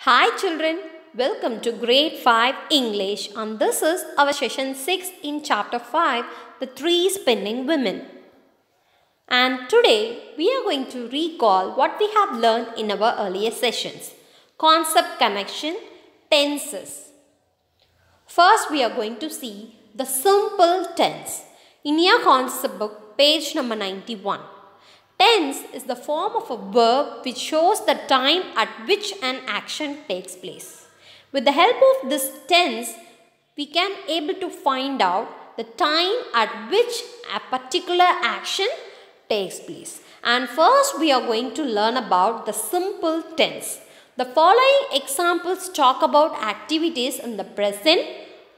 Hi children, welcome to grade 5 English and this is our session 6 in chapter 5, the 3 spinning women. And today we are going to recall what we have learned in our earlier sessions. Concept connection, tenses. First we are going to see the simple tense. In your concept book, page number 91. Tense is the form of a verb which shows the time at which an action takes place. With the help of this tense, we can able to find out the time at which a particular action takes place. And first we are going to learn about the simple tense. The following examples talk about activities in the present,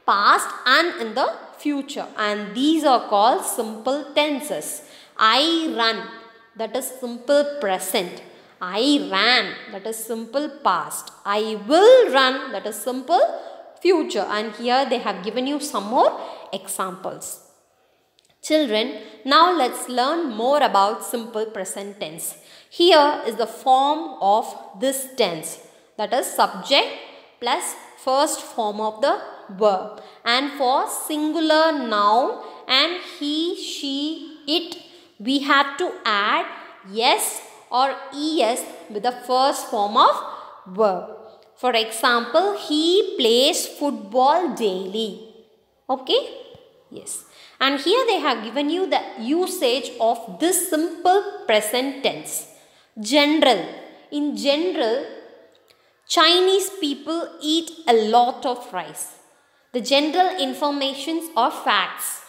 past and in the future. And these are called simple tenses. I run. That is simple present. I ran. That is simple past. I will run. That is simple future. And here they have given you some more examples. Children, now let's learn more about simple present tense. Here is the form of this tense. That is subject plus first form of the verb. And for singular noun and he, she, it, we have to add yes or es with the first form of verb. For example, he plays football daily. Okay? Yes. And here they have given you the usage of this simple present tense. General. In general, Chinese people eat a lot of rice. The general informations or facts.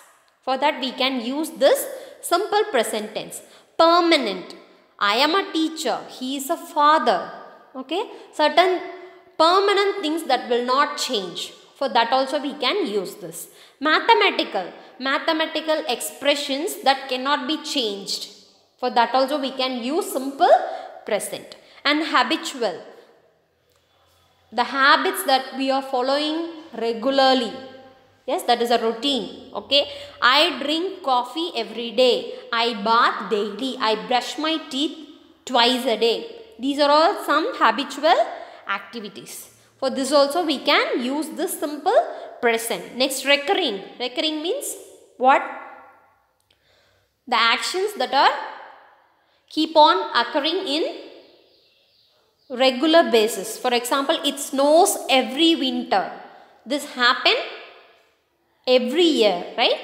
For that we can use this simple present tense. Permanent. I am a teacher. He is a father. Okay. Certain permanent things that will not change. For that also we can use this. Mathematical. Mathematical expressions that cannot be changed. For that also we can use simple present. And habitual. The habits that we are following regularly. Yes, that is a routine. Okay. I drink coffee every day. I bath daily. I brush my teeth twice a day. These are all some habitual activities. For this also we can use this simple present. Next, recurring. Recurring means what? The actions that are keep on occurring in regular basis. For example, it snows every winter. This happens every year, right?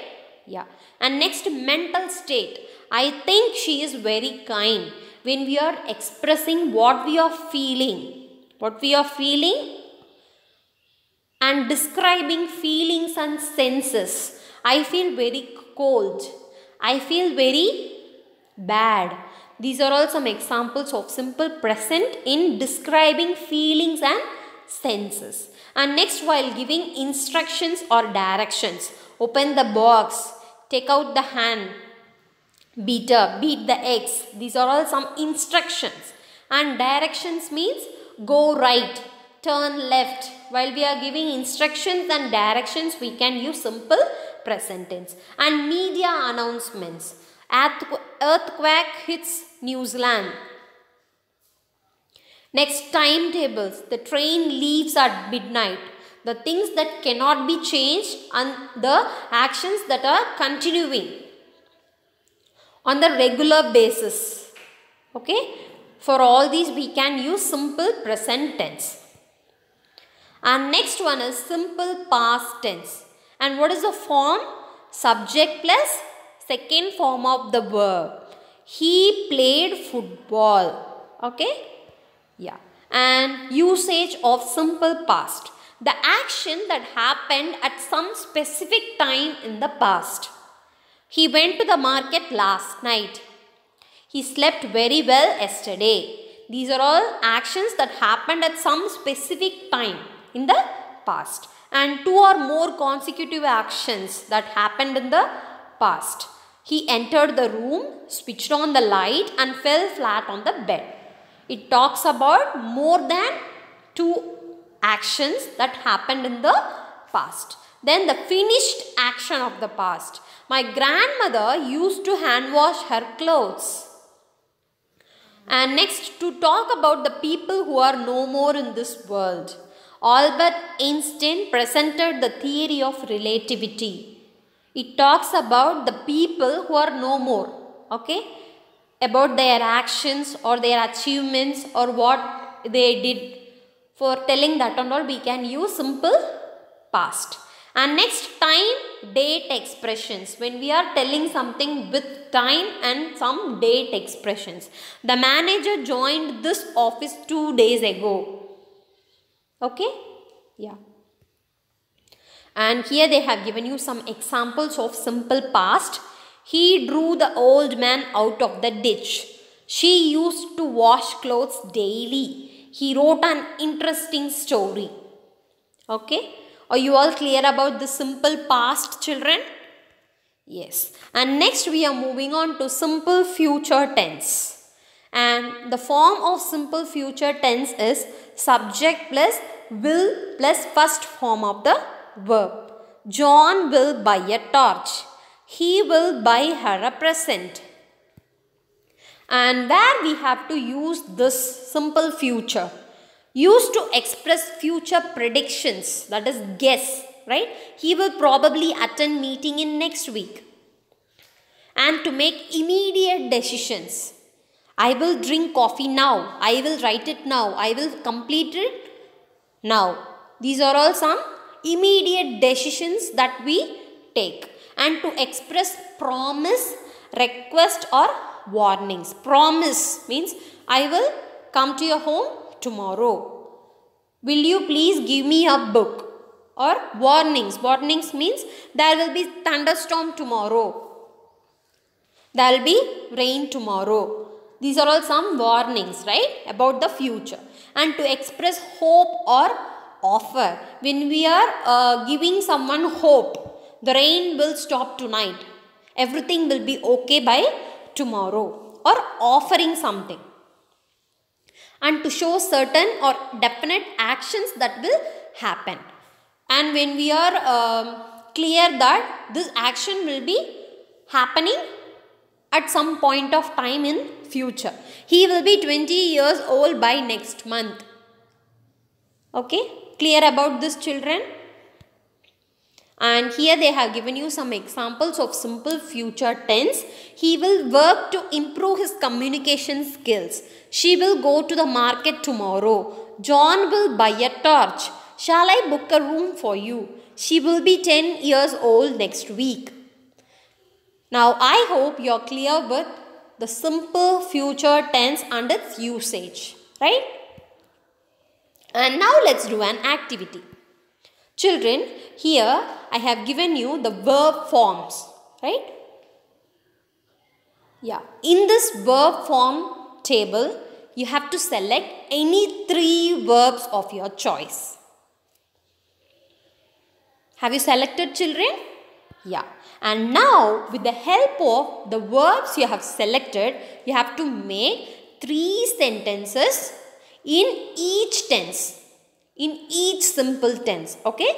Yeah. And next, mental state. I think she is very kind. When we are expressing what we are feeling. What we are feeling and describing feelings and senses. I feel very cold. I feel very bad. These are all some examples of simple present in describing feelings and senses. And next, while giving instructions or directions, open the box, take out the hand, beat the eggs. These are all some instructions. And directions means go right, turn left. While we are giving instructions and directions, we can use simple present tense. And media announcements. Earthquake hits New Zealand. Next, timetables. The train leaves at midnight. The things that cannot be changed and the actions that are continuing on the regular basis. Okay. For all these we can use simple present tense. And next one is simple past tense. And what is the form? Subject plus second form of the verb. He played football. Okay. Yeah. And usage of simple past. The action that happened at some specific time in the past. He went to the market last night. He slept very well yesterday. These are all actions that happened at some specific time in the past. And two or more consecutive actions that happened in the past. He entered the room, switched on the light and fell flat on the bed. It talks about more than two actions that happened in the past. Then the finished action of the past. My grandmother used to hand wash her clothes. And next, to talk about the people who are no more in this world. Albert Einstein presented the theory of relativity. It talks about the people who are no more, okay, about their actions or their achievements or what they did. For telling that and all, we can use simple past. And next, time date expressions. When we are telling something with time and some date expressions. The manager joined this office 2 days ago. Okay? Yeah. And here they have given you some examples of simple past. He drew the old man out of the ditch. She used to wash clothes daily. He wrote an interesting story. Okay? Are you all clear about the simple past, children? Yes. And next we are moving on to simple future tense. And the form of simple future tense is subject plus will plus first form of the verb. John will buy a torch. He will buy her a present. And where we have to use this simple future, used to express future predictions, that is guess, right? He will probably attend meeting in next week. And to make immediate decisions. I will drink coffee now. I will write it now. I will complete it now. These are all some immediate decisions that we take. And to express promise, request or warnings. Promise means I will come to your home tomorrow. Will you please give me a book? Or warnings. Warnings means there will be thunderstorm tomorrow. There will be rain tomorrow. These are all some warnings, right, about the future. And to express hope or offer. When we are giving someone hope, the rain will stop tonight. Everything will be okay by tomorrow. Or offering something. And to show certain or definite actions that will happen. And when we are clear that this action will be happening at some point of time in future. He will be 20 years old by next month. Okay, clear about this, children? And here they have given you some examples of simple future tense. He will work to improve his communication skills. She will go to the market tomorrow. John will buy a torch. Shall I book a room for you? She will be 10 years old next week. Now, I hope you are clear with the simple future tense and its usage, right? And now let's do an activity. Children, here I have given you the verb forms, right? Yeah, in this verb form table, you have to select any 3 verbs of your choice. Have you selected, children? Yeah. And now, with the help of the verbs you have selected, you have to make 3 sentences in each tense, in each simple tense, okay?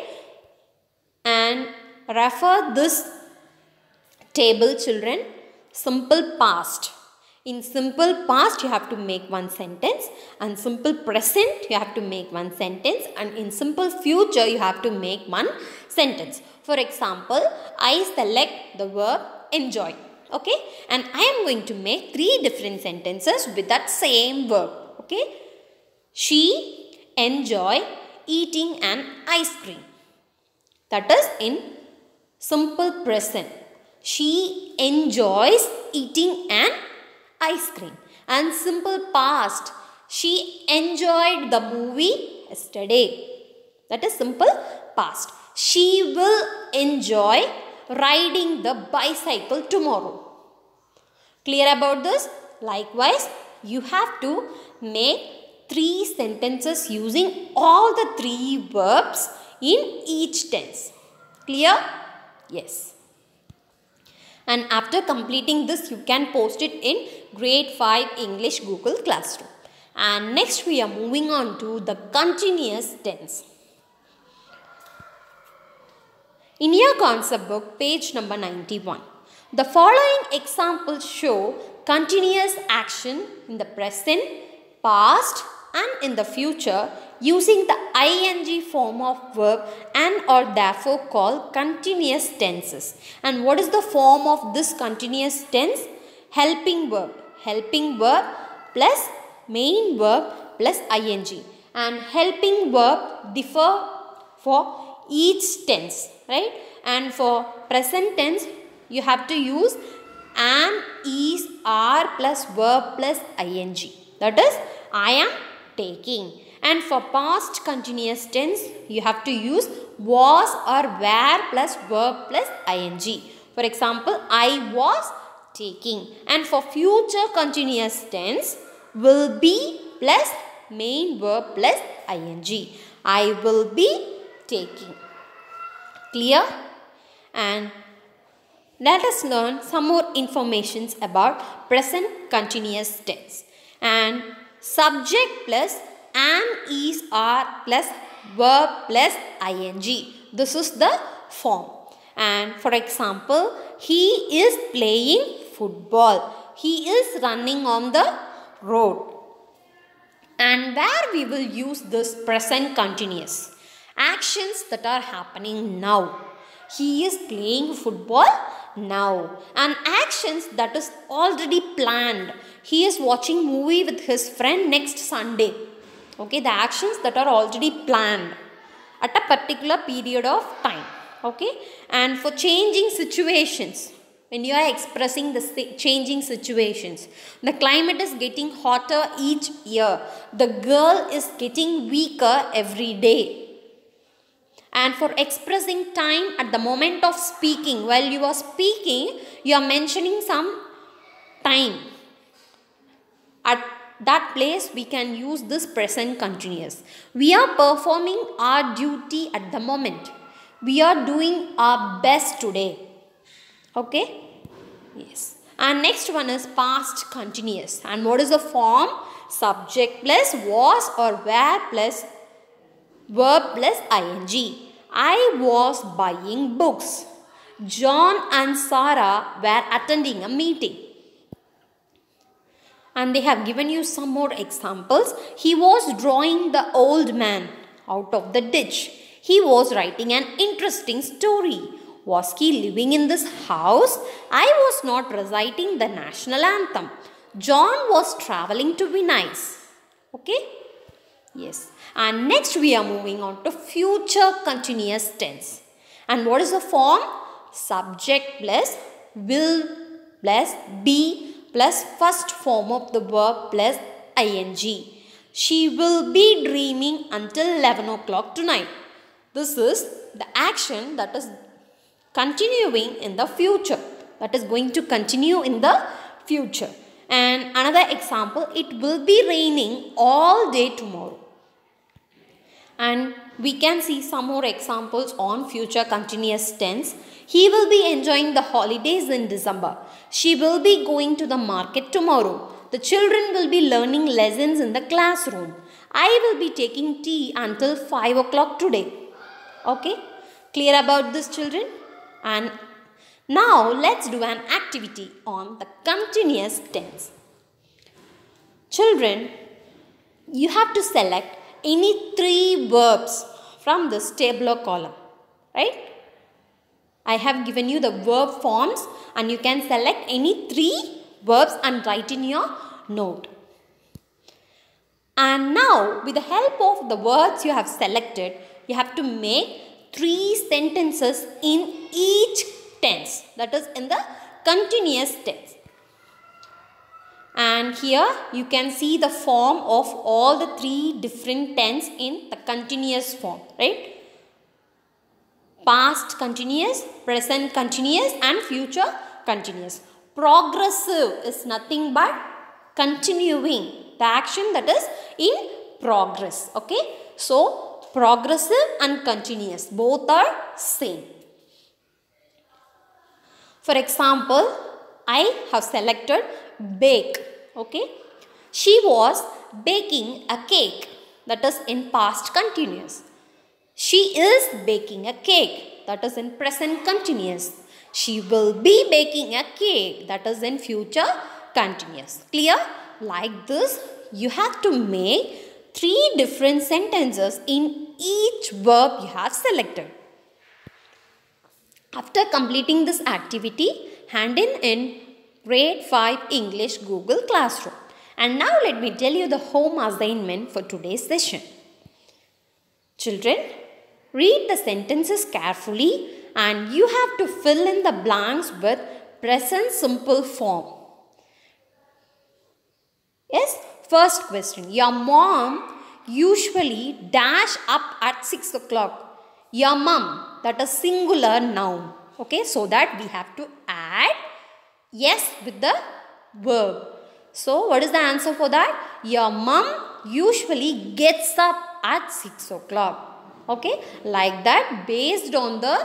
And refer this table, children, simple past. In simple past, you have to make 1 sentence, and simple present, you have to make 1 sentence, and in simple future, you have to make 1 sentence. For example, I select the verb enjoy, okay? And I am going to make 3 different sentences with that same verb, okay? She enjoy eating an ice cream. That is in simple present. She enjoys eating an ice cream. And simple past, she enjoyed the movie yesterday. That is simple past. She will enjoy riding the bicycle tomorrow. Clear about this? Likewise, you have to make 3 sentences using all the 3 verbs in each tense. Clear? Yes. And after completing this, you can post it in Grade 5 English Google Classroom. And next we are moving on to the continuous tense. In your concept book, page number 91, the following examples show continuous action in the present, past and in the future using the ing form of verb and are therefore called continuous tenses. And what is the form of this continuous tense? Helping verb. Helping verb plus main verb plus ing. And helping verb differ for each tense, right? And for present tense, you have to use am, is, are plus verb plus ing. That is, I am taking. And for past continuous tense, you have to use was or were plus verb plus ing. For example, I was taking. And for future continuous tense, will be plus main verb plus ing. I will be taking. Clear? And let us learn some more informations about present continuous tense. And subject plus am, is, are plus verb plus ing. This is the form. And for example, he is playing football. He is running on the road. And where we will use this present continuous? Actions that are happening now. He is playing football now. And actions that is already planned. He is watching movie with his friend next Sunday. Okay, the actions that are already planned at a particular period of time. Okay, and for changing situations, when you are expressing the changing situations, the climate is getting hotter each year. The girl is getting weaker every day. And for expressing time at the moment of speaking, while you are speaking, you are mentioning some time. At that place, we can use this present continuous. We are performing our duty at the moment. We are doing our best today. Okay? Yes. And next one is past continuous. And what is the form? Subject plus was or were plus verb plus ing. I was buying books. John and Sarah were attending a meeting. And they have given you some more examples. He was drawing the old man out of the ditch. He was writing an interesting story. Was he living in this house? I was not reciting the national anthem. John was traveling to Venice. Okay? Yes. And next we are moving on to future continuous tense. And what is the form? Subject plus will plus be plus first form of the verb plus ing. She will be dreaming until 11 o'clock tonight. This is the action that is continuing in the future. That is going to continue in the future. And another example, it will be raining all day tomorrow. And we can see some more examples on future continuous tense. He will be enjoying the holidays in December. She will be going to the market tomorrow. The children will be learning lessons in the classroom. I will be taking tea until 5 o'clock today. Okay? Clear about this, children? And now let's do an activity on the continuous tense. Children, you have to select any 3 verbs from this table or column, right? I have given you the verb forms and you can select any 3 verbs and write in your note. And now with the help of the words you have selected, you have to make 3 sentences in each tense, that is in the continuous tense. And here you can see the form of all the 3 different tense in the continuous form, right? Past continuous, present continuous and future continuous. Progressive is nothing but continuing, the action that is in progress. Okay, so progressive and continuous both are same. For example, I have selected bake. Okay, she was baking a cake, that is in past continuous. She is baking a cake, that is in present continuous. She will be baking a cake, that is in future continuous. Clear? Like this, you have to make 3 different sentences in each verb you have selected. After completing this activity, hand in Grade 5 English Google Classroom. And now let me tell you the home assignment for today's session. Children, read the sentences carefully and you have to fill in the blanks with present simple form. Yes, first question. Your mom usually dash up at 6 o'clock. Your mom, that is singular noun. Okay, so that we have to add yes with the verb. So, what is the answer for that? Your mom usually gets up at 6 o'clock. Okay, like that, based on the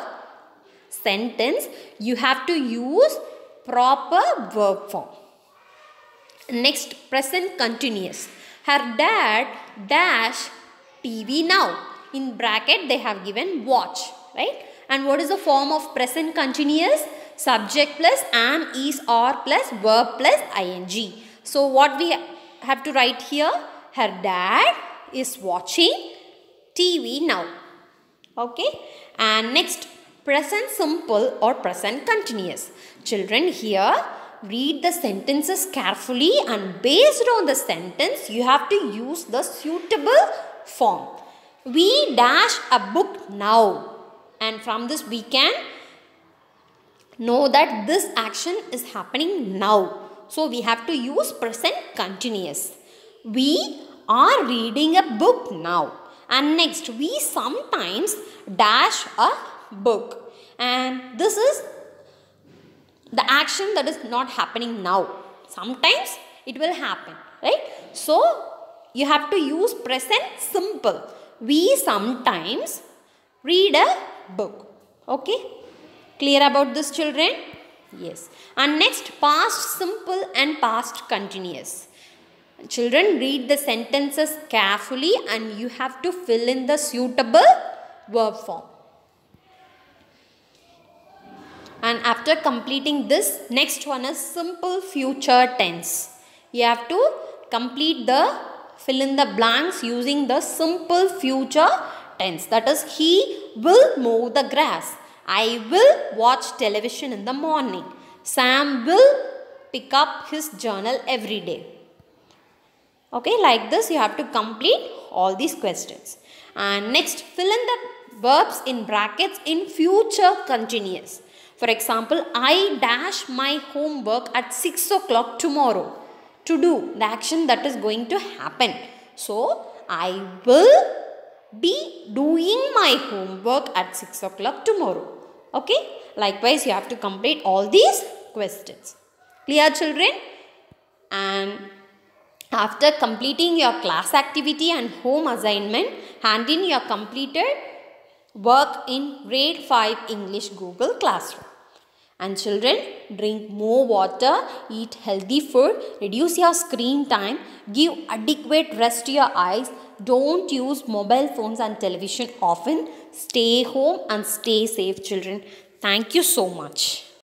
sentence, you have to use proper verb form. Next, present continuous. Her dad dash TV now. In bracket, they have given watch, right? And what is the form of present continuous? Subject plus am, is, or plus verb plus ing. So, what we have to write here? Her dad is watching TV now. Okay? And next, present simple or present continuous. Children, here, read the sentences carefully and based on the sentence, you have to use the suitable form. We dash a book now. And from this, we can know that this action is happening now. So, we have to use present continuous. We are reading a book now. And next, we sometimes dash a book. And this is the action that is not happening now. Sometimes it will happen, right? So, you have to use present simple. We sometimes read a book. Okay? Clear about this, children? Yes. And next, past simple and past continuous. Children, read the sentences carefully and you have to fill in the suitable verb form. And after completing this, next one is simple future tense. You have to complete the fill in the blanks using the simple future tense. That is, he will mow the grass. I will watch television in the morning. Sam will pick up his journal every day. Okay, like this you have to complete all these questions. And next, fill in the verbs in brackets in future continuous. For example, I dash my homework at 6 o'clock tomorrow to do the action that is going to happen. So, I will be doing my homework at 6 o'clock tomorrow. Okay? Likewise, you have to complete all these questions. Clear, children? And after completing your class activity and home assignment, hand in your completed work in Grade 5 English Google Classroom. And children, drink more water, eat healthy food, reduce your screen time, give adequate rest to your eyes, don't use mobile phones and television often, stay home and stay safe, children. Thank you so much.